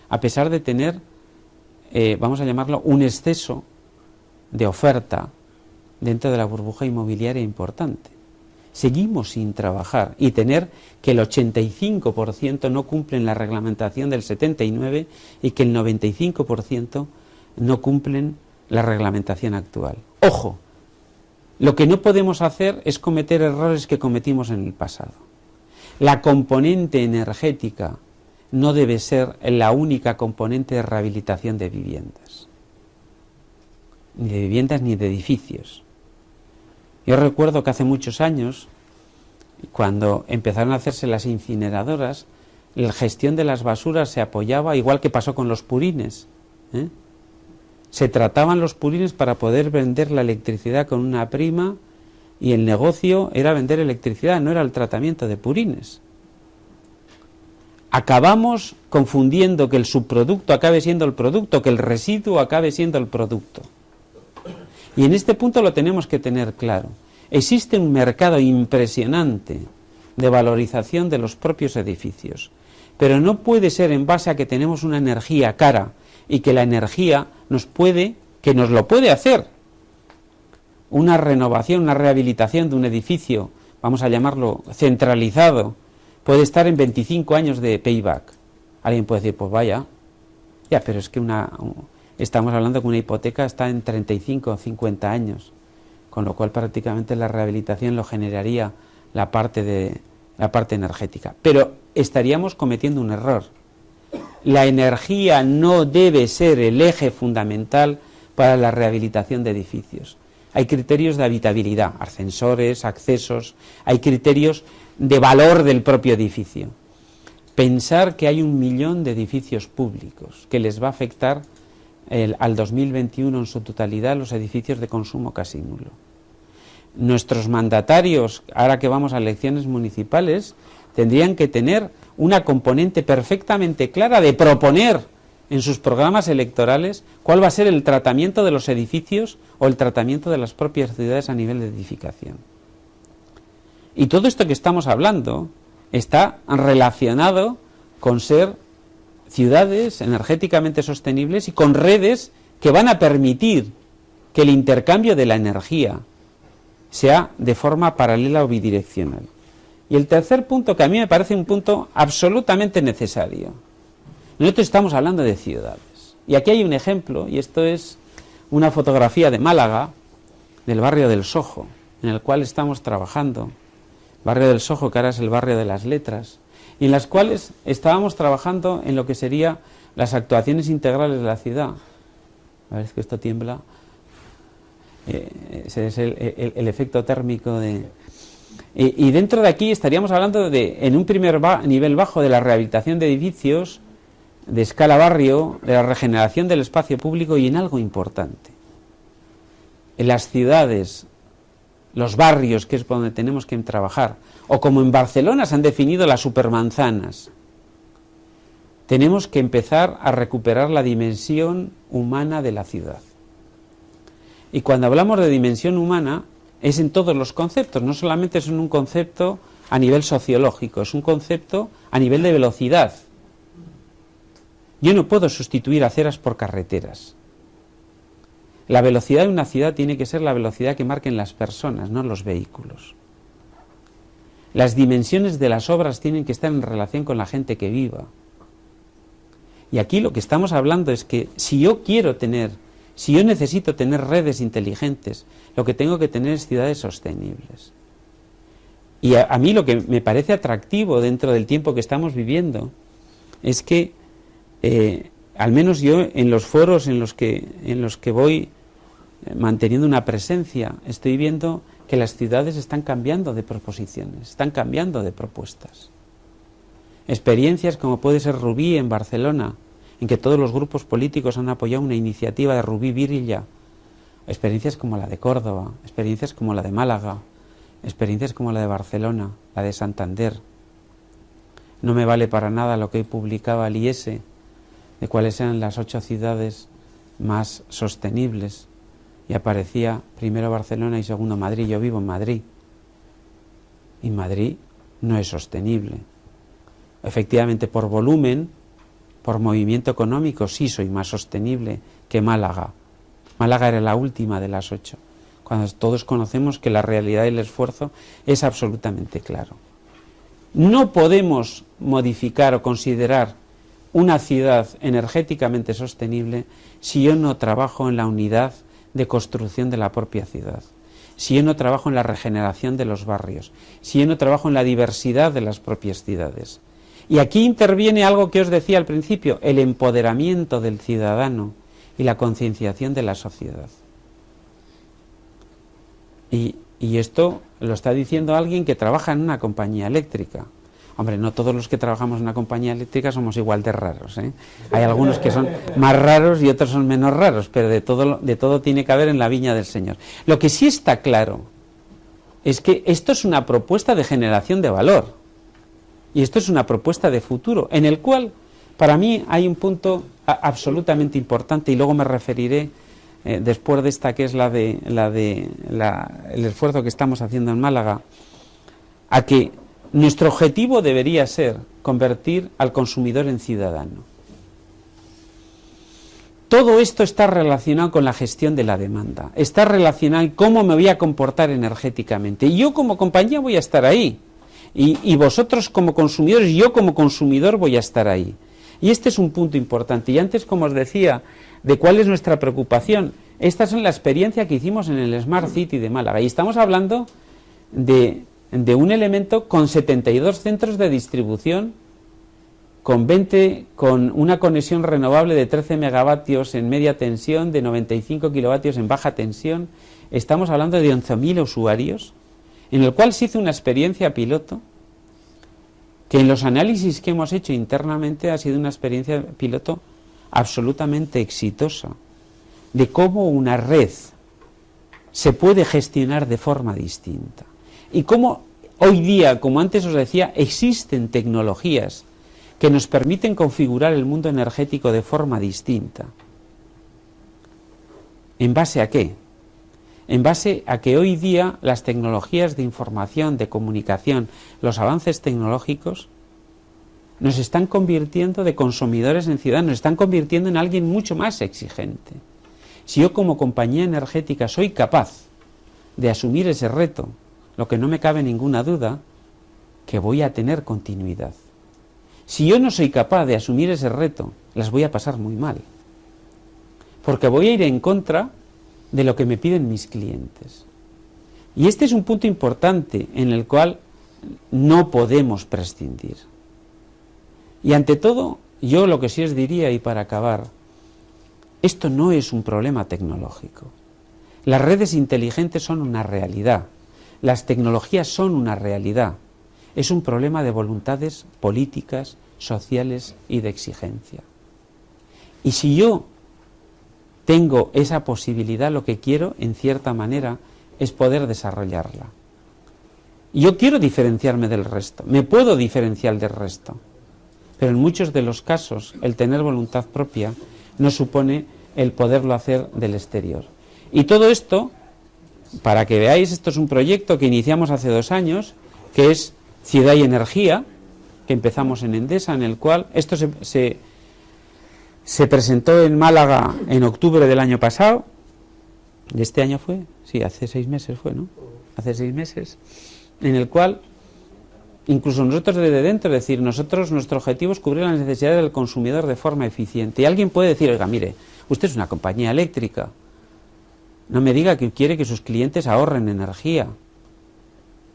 A pesar de tener, vamos a llamarlo, un exceso de oferta dentro de la burbuja inmobiliaria importante. Seguimos sin trabajar y tener que el 85% no cumplen la reglamentación del 79 y que el 95% no cumplen la reglamentación actual. Ojo, lo que no podemos hacer es cometer errores que cometimos en el pasado. La componente energética no debe ser la única componente de rehabilitación de viviendas. Ni de viviendas ni de edificios. Yo recuerdo que hace muchos años, cuando empezaron a hacerse las incineradoras, la gestión de las basuras se apoyaba, igual que pasó con los purines. Se trataban los purines para poder vender la electricidad con una prima, y el negocio era vender electricidad, no era el tratamiento de purines. Acabamos confundiendo que el subproducto acabe siendo el producto, que el residuo acabe siendo el producto. Y en este punto lo tenemos que tener claro. Existe un mercado impresionante de valorización de los propios edificios, pero no puede ser en base a que tenemos una energía cara y que la energía nos lo puede hacer. Una renovación, una rehabilitación de un edificio, vamos a llamarlo centralizado, puede estar en 25 años de payback. Alguien puede decir, pues vaya, ya, pero es que estamos hablando que una hipoteca está en 35 o 50 años, con lo cual prácticamente la rehabilitación lo generaría la parte energética. Pero estaríamos cometiendo un error. La energía no debe ser el eje fundamental para la rehabilitación de edificios. hay criterios de habitabilidad, ascensores, accesos, hay criterios de valor del propio edificio. Pensar que hay 1 millón de edificios públicos que les va a afectar al 2021 en su totalidad los edificios de consumo casi nulo. Nuestros mandatarios, ahora que vamos a elecciones municipales, tendrían que tener una componente perfectamente clara de proponer en sus programas electorales cuál va a ser el tratamiento de los edificios o el tratamiento de las propias ciudades a nivel de edificación. Y todo esto que estamos hablando está relacionado con ser ciudades energéticamente sostenibles y con redes que van a permitir que el intercambio de la energía sea de forma paralela o bidireccional. Y el tercer punto, que a mí me parece un punto absolutamente necesario. Nosotros estamos hablando de ciudades. Y aquí hay un ejemplo, y esto es una fotografía de Málaga, del barrio del Sojo, en el cual estamos trabajando. Barrio del Sojo, que ahora es el barrio de las letras, y en las cuales estábamos trabajando en lo que serían las actuaciones integrales de la ciudad. A ver, es que esto tiembla. Ese es el efecto térmico de... Y dentro de aquí estaríamos hablando de, en un primer nivel bajo, de la rehabilitación de edificios, de escala barrio, de la regeneración del espacio público y en algo importante. En las ciudades, los barrios, que es por donde tenemos que trabajar, o como en Barcelona se han definido las supermanzanas, tenemos que empezar a recuperar la dimensión humana de la ciudad. Y cuando hablamos de dimensión humana, es en todos los conceptos, no solamente es en un concepto a nivel sociológico, es un concepto a nivel de velocidad. Yo no puedo sustituir aceras por carreteras. La velocidad de una ciudad tiene que ser la velocidad que marquen las personas, no los vehículos. Las dimensiones de las obras tienen que estar en relación con la gente que viva. Y aquí lo que estamos hablando es que si yo necesito tener redes inteligentes, lo que tengo que tener es ciudades sostenibles. Y a mí lo que me parece atractivo dentro del tiempo que estamos viviendo es que, al menos yo en los foros en los que voy manteniendo una presencia, estoy viendo que las ciudades están cambiando de proposiciones, están cambiando de propuestas. Experiencias como puede ser Rubí en Barcelona, en que todos los grupos políticos han apoyado una iniciativa de Rubí Virilla, experiencias como la de Córdoba, experiencias como la de Málaga, experiencias como la de Barcelona, la de Santander. No me vale para nada lo que hoy publicaba el IES de cuáles eran las 8 ciudades más sostenibles, y aparecía primero Barcelona y segundo Madrid. Yo vivo en Madrid, y Madrid no es sostenible. Efectivamente, por volumen, por movimiento económico, sí soy más sostenible que Málaga. Málaga era la última de las 8, cuando todos conocemos que la realidad y el esfuerzo es absolutamente claro. No podemos modificar o considerar una ciudad energéticamente sostenible si yo no trabajo en la unidad de construcción de la propia ciudad, si yo no trabajo en la regeneración de los barrios, si yo no trabajo en la diversidad de las propias ciudades. Y aquí interviene algo que os decía al principio, el empoderamiento del ciudadano y la concienciación de la sociedad. Y esto lo está diciendo alguien que trabaja en una compañía eléctrica. Hombre, no todos los que trabajamos en una compañía eléctrica somos igual de raros, ¿eh? Hay algunos que son más raros y otros son menos raros, pero de todo tiene que haber en la viña del Señor. Lo que sí está claro es que esto es una propuesta de generación de valor. Y esto es una propuesta de futuro, en el cual, para mí, hay un punto absolutamente importante, y luego me referiré, después de esta, que es el esfuerzo que estamos haciendo en Málaga, a que nuestro objetivo debería ser convertir al consumidor en ciudadano. Todo esto está relacionado con la gestión de la demanda, está relacionado con cómo me voy a comportar energéticamente. Y yo como compañía voy a estar ahí, y vosotros como consumidores, yo como consumidor voy a estar ahí. Y este es un punto importante. Y antes, como os decía, de cuál es nuestra preocupación, estas son la experiencia que hicimos en el Smart City de Málaga. Y estamos hablando de un elemento con 72 centros de distribución, con una conexión renovable de 13 megavatios en media tensión, de 95 kilovatios en baja tensión, estamos hablando de 11.000 usuarios, en el cual se hizo una experiencia piloto, que en los análisis que hemos hecho internamente ha sido una experiencia piloto absolutamente exitosa, de cómo una red se puede gestionar de forma distinta. Y cómo hoy día, como antes os decía, existen tecnologías que nos permiten configurar el mundo energético de forma distinta. ¿En base a qué? En base a que hoy día las tecnologías de información, de comunicación, los avances tecnológicos nos están convirtiendo de consumidores en ciudadanos, nos están convirtiendo en alguien mucho más exigente. Si yo como compañía energética soy capaz de asumir ese reto, lo que no me cabe ninguna duda, que voy a tener continuidad. Si yo no soy capaz de asumir ese reto, las voy a pasar muy mal, porque voy a ir en contra de lo que me piden mis clientes. Y este es un punto importante en el cual no podemos prescindir. Y ante todo, yo lo que sí os diría, y para acabar, esto no es un problema tecnológico. Las redes inteligentes son una realidad. Las tecnologías son una realidad. Es un problema de voluntades políticas, sociales y de exigencia. Y si yo tengo esa posibilidad, lo que quiero, en cierta manera, es poder desarrollarla. Yo quiero diferenciarme del resto, me puedo diferenciar del resto, pero en muchos de los casos el tener voluntad propia no supone el poderlo hacer del exterior. Y todo esto, para que veáis, esto es un proyecto que iniciamos hace 2 años, que es Ciudad y Energía, que empezamos en Endesa, en el cual esto se presentó en Málaga en octubre del año pasado. ¿De este año fue? Sí, hace 6 meses fue, ¿no? Hace 6 meses, en el cual incluso nosotros desde dentro, es decir, nuestro objetivo es cubrir las necesidades del consumidor de forma eficiente. Y alguien puede decir, oiga, mire, usted es una compañía eléctrica, no me diga que quiere que sus clientes ahorren energía.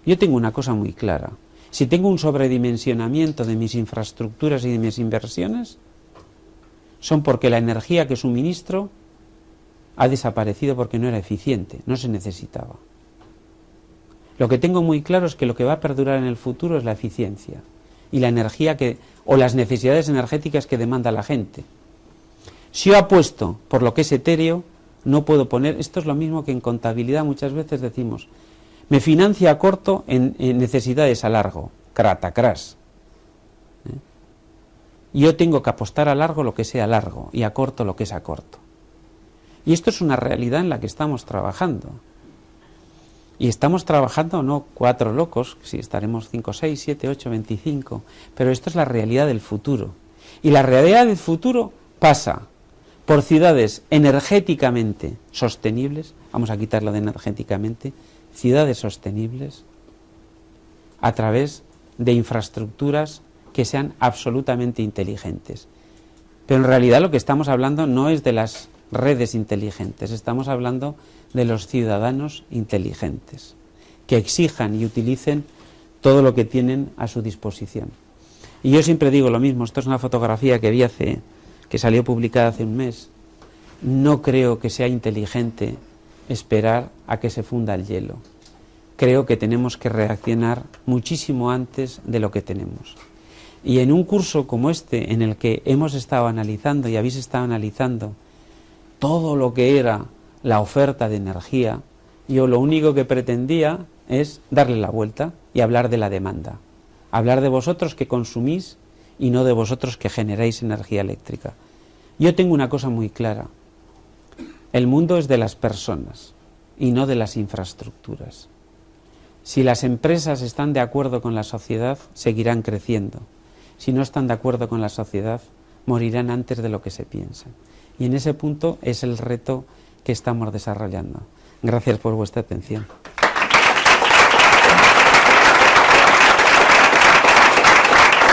Yo tengo una cosa muy clara: si tengo un sobredimensionamiento de mis infraestructuras y de mis inversiones, son porque la energía que suministro ha desaparecido porque no era eficiente, no se necesitaba. Lo que tengo muy claro es que lo que va a perdurar en el futuro es la eficiencia y la energía o las necesidades energéticas que demanda la gente. Si yo apuesto por lo que es etéreo, no puedo poner, esto es lo mismo que en contabilidad muchas veces decimos, me financia a corto en necesidades a largo, cratacras. Yo tengo que apostar a largo lo que sea largo y a corto lo que es a corto. Y esto es una realidad en la que estamos trabajando. Y estamos trabajando no 4 locos, si estaremos 5, 6, 7, 8, 25, pero esto es la realidad del futuro. Y la realidad del futuro pasa por ciudades energéticamente sostenibles, vamos a quitarlo de energéticamente, ciudades sostenibles, a través de infraestructuras que sean absolutamente inteligentes. Pero en realidad lo que estamos hablando no es de las redes inteligentes, estamos hablando de los ciudadanos inteligentes, que exijan y utilicen todo lo que tienen a su disposición. Y yo siempre digo lo mismo, esto es una fotografía que vi que salió publicada hace un mes. No creo que sea inteligente esperar a que se funda el hielo. Creo que tenemos que reaccionar muchísimo antes de lo que tenemos. Y en un curso como este, en el que hemos estado analizando y habéis estado analizando todo lo que era la oferta de energía, yo lo único que pretendía es darle la vuelta y hablar de la demanda. Hablar de vosotros que consumís y no de vosotros que generáis energía eléctrica. Yo tengo una cosa muy clara: el mundo es de las personas y no de las infraestructuras. Si las empresas están de acuerdo con la sociedad, seguirán creciendo. Si no están de acuerdo con la sociedad, morirán antes de lo que se piensa. Y en ese punto es el reto que estamos desarrollando. Gracias por vuestra atención.